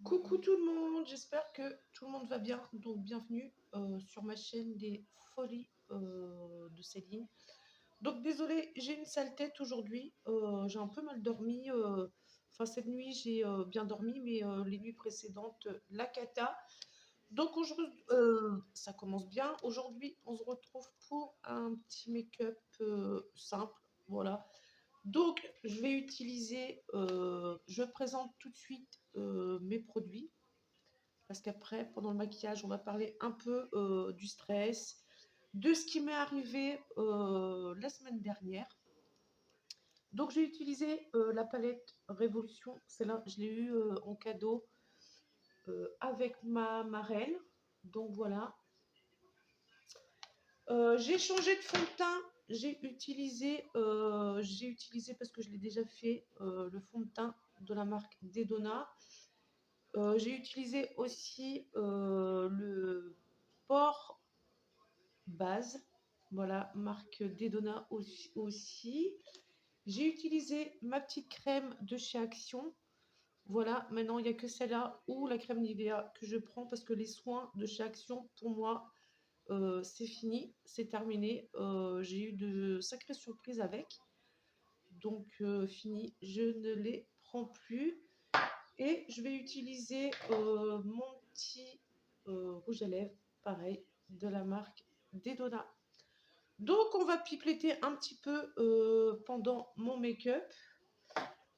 Coucou tout le monde, j'espère que tout le monde va bien. Donc bienvenue sur ma chaîne des folies de Céline. Donc désolée, j'ai une sale tête aujourd'hui. J'ai un peu mal dormi. Enfin cette nuit j'ai bien dormi, mais les nuits précédentes, la cata. Donc aujourd'hui, ça commence bien. Aujourd'hui, on se retrouve pour un petit make-up simple. Voilà. Donc, je vais utiliser, je présente tout de suite mes produits, parce qu'après, pendant le maquillage, on va parler un peu du stress, de ce qui m'est arrivé la semaine dernière. Donc, j'ai utilisé la palette Révolution, celle-là, je l'ai eu en cadeau avec ma marraine. Donc, voilà. J'ai changé de fond de teint. J'ai utilisé parce que je l'ai déjà fait le fond de teint de la marque Dedona. J'ai utilisé aussi le port base, voilà, marque Dedona aussi. J'ai utilisé ma petite crème de chez Action. Voilà, maintenant il n'y a que celle-là ou la crème Nivea que je prends parce que les soins de chez Action, pour moi, c'est fini, c'est terminé. J'ai eu de sacrées surprises avec. Donc, fini, je ne les prends plus. Et je vais utiliser mon petit rouge à lèvres, pareil, de la marque Dedona. Donc, on va pipeletter un petit peu pendant mon make-up.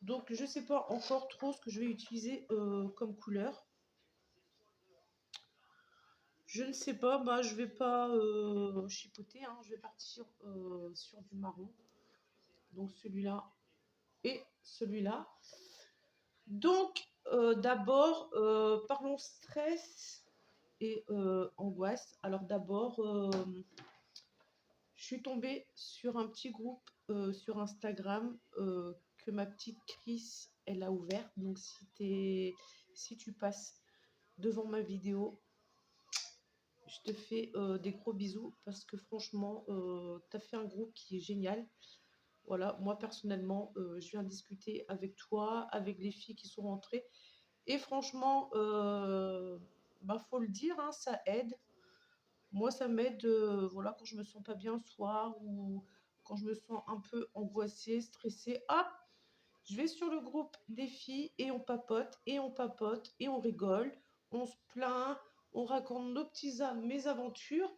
Donc, je ne sais pas encore trop ce que je vais utiliser comme couleur. Je ne sais pas, bah, je vais pas chipoter, hein, je vais partir sur du marron. Donc celui-là et celui-là. Donc d'abord, parlons stress et angoisse. Alors d'abord, je suis tombée sur un petit groupe sur Instagram que ma petite Chris, elle a ouvert. Donc si tu passes devant ma vidéo, je te fais des gros bisous parce que franchement, tu as fait un groupe qui est génial. Voilà, moi personnellement, je viens discuter avec toi, avec les filles qui sont rentrées. Et franchement, bah, faut le dire, hein, ça aide. Moi, ça m'aide voilà, quand je me sens pas bien le soir ou quand je me sens un peu angoissée, stressée. Hop, je vais sur le groupe des filles et on papote et on papote et on rigole. On se plaint, on raconte nos petits mes aventures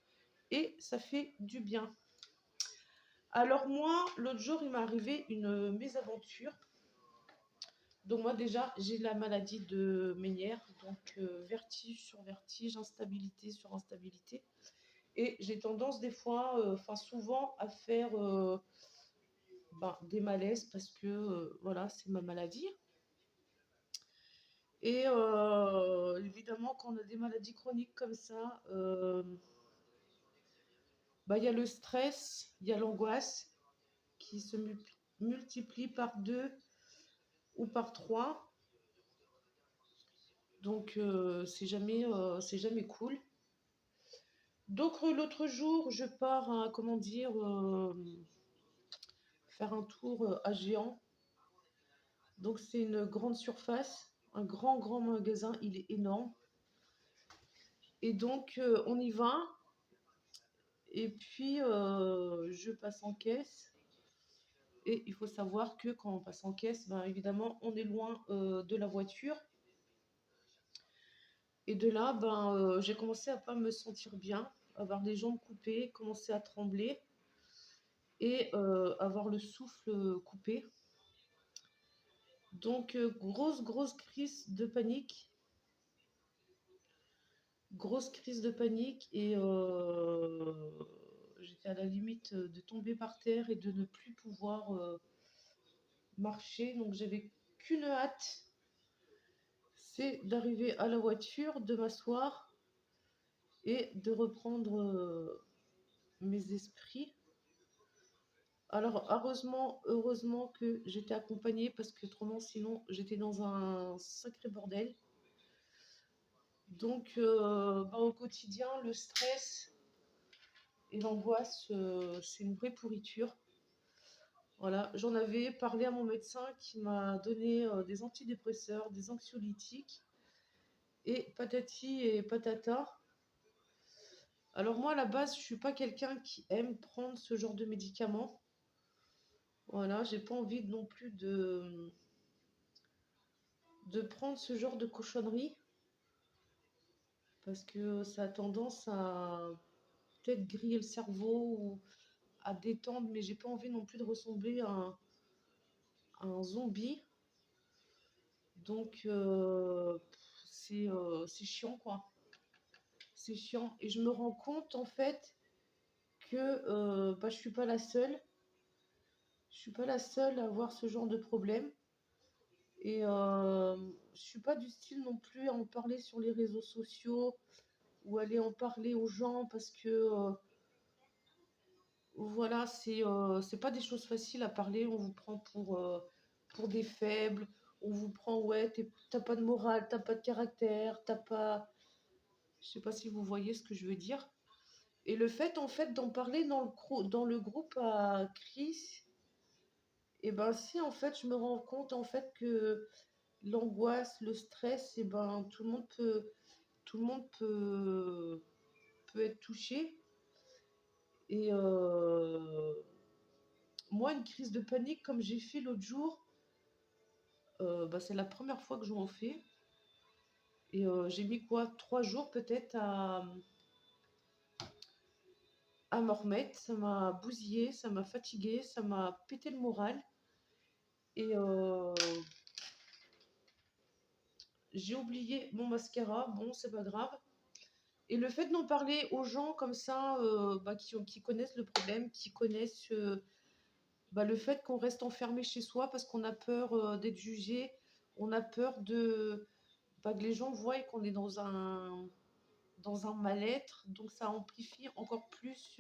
et ça fait du bien. Alors moi, l'autre jour, il m'est arrivé une mésaventure. Donc moi déjà, j'ai la maladie de Ménière, donc vertige sur vertige, instabilité sur instabilité. Et j'ai tendance des fois, enfin souvent, à faire des malaises parce que voilà, c'est ma maladie. Et évidemment, quand on a des maladies chroniques comme ça, il y a le stress, il y a l'angoisse qui se multiplie par 2 ou par 3. Donc c'est jamais cool. Donc l'autre jour, je pars à, comment dire, faire un tour à Géant. Donc c'est une grande surface, un grand magasin, il est énorme. Et donc on y va. Et puis je passe en caisse. Et il faut savoir que quand on passe en caisse, ben, évidemment, on est loin de la voiture. Et de là, j'ai commencé à pas me sentir bien, avoir les jambes coupées, commencer à trembler et avoir le souffle coupé. Donc, grosse crise de panique. Grosse crise de panique et j'étais à la limite de tomber par terre et de ne plus pouvoir marcher. Donc, j'avais qu'une hâte, c'est d'arriver à la voiture, de m'asseoir et de reprendre mes esprits. Alors, heureusement que j'étais accompagnée parce que autrement, sinon, j'étais dans un sacré bordel. Donc, au quotidien, le stress et l'angoisse, c'est une vraie pourriture. Voilà, j'en avais parlé à mon médecin qui m'a donné des antidépresseurs, des anxiolytiques. et patati et patata. Alors moi, à la base, je suis pas quelqu'un qui aime prendre ce genre de médicaments. Voilà, j'ai pas envie non plus de prendre ce genre de cochonnerie parce que ça a tendance à peut-être griller le cerveau ou à détendre, mais j'ai pas envie non plus de ressembler à un zombie. Donc c'est chiant quoi. C'est chiant. Et je me rends compte en fait que bah, je suis pas la seule. Je suis pas la seule à avoir ce genre de problème. Et je suis pas du style non plus à en parler sur les réseaux sociaux ou aller en parler aux gens parce que voilà, c'est pas des choses faciles à parler. On vous prend pour des faibles. On vous prend, ouais, t'as pas de morale, t'as pas de caractère, t'as pas. Je sais pas si vous voyez ce que je veux dire. Et le fait, en fait, d'en parler dans le groupe à Chris, et ben si, en fait, je me rends compte, en fait, que l'angoisse, le stress, et ben tout le monde peut être touché. Et moi, une crise de panique, comme j'ai fait l'autre jour, bah, c'est la première fois que j'en fais. Et j'ai mis quoi, 3 jours peut-être à m'en remettre. Ça m'a bousillé, ça m'a fatigué, ça m'a pété le moral. Et j'ai oublié mon mascara. Bon, c'est pas grave. Et le fait d'en parler aux gens comme ça, bah, qui connaissent le problème, qui connaissent bah, le fait qu'on reste enfermé chez soi parce qu'on a peur d'être jugé, on a peur bah, que les gens voient qu'on est dans un mal-être. Donc ça amplifie encore plus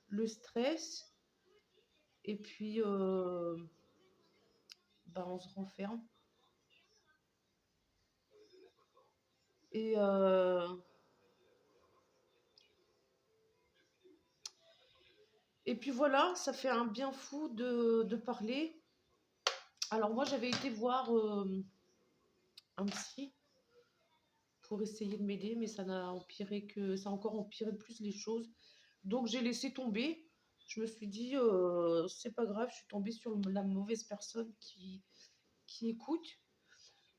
le stress. Et puis, bah, on se renferme. Et, et puis voilà, ça fait un bien fou de parler. Alors moi, j'avais été voir un psy pour essayer de m'aider, mais ça a encore empiré plus les choses. Donc j'ai laissé tomber. Je me suis dit, c'est pas grave, je suis tombée sur la mauvaise personne qui écoute.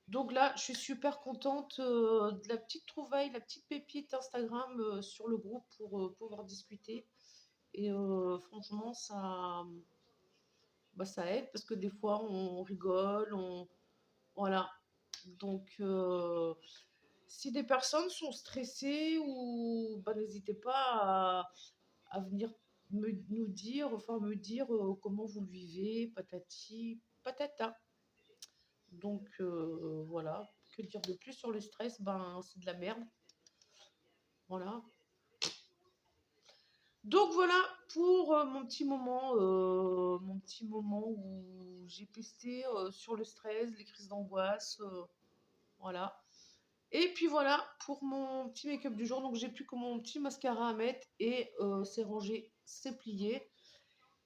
Donc là, je suis super contente de la petite trouvaille, la petite pépite Instagram sur le groupe pour pouvoir discuter. Et franchement, bah, ça aide parce que des fois, on rigole, voilà. Donc, si des personnes sont stressées ou bah, n'hésitez pas à venir nous dire, enfin me dire comment vous le vivez, patati, patata. Donc voilà, que dire de plus sur le stress? Ben c'est de la merde. Voilà. Donc voilà pour mon petit moment où j'ai pesté sur le stress, les crises d'angoisse, voilà. Et puis voilà pour mon petit make-up du jour. Donc j'ai plus que mon petit mascara à mettre et c'est rangé, c'est plié.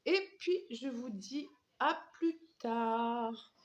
Et puis je vous dis à plus tard.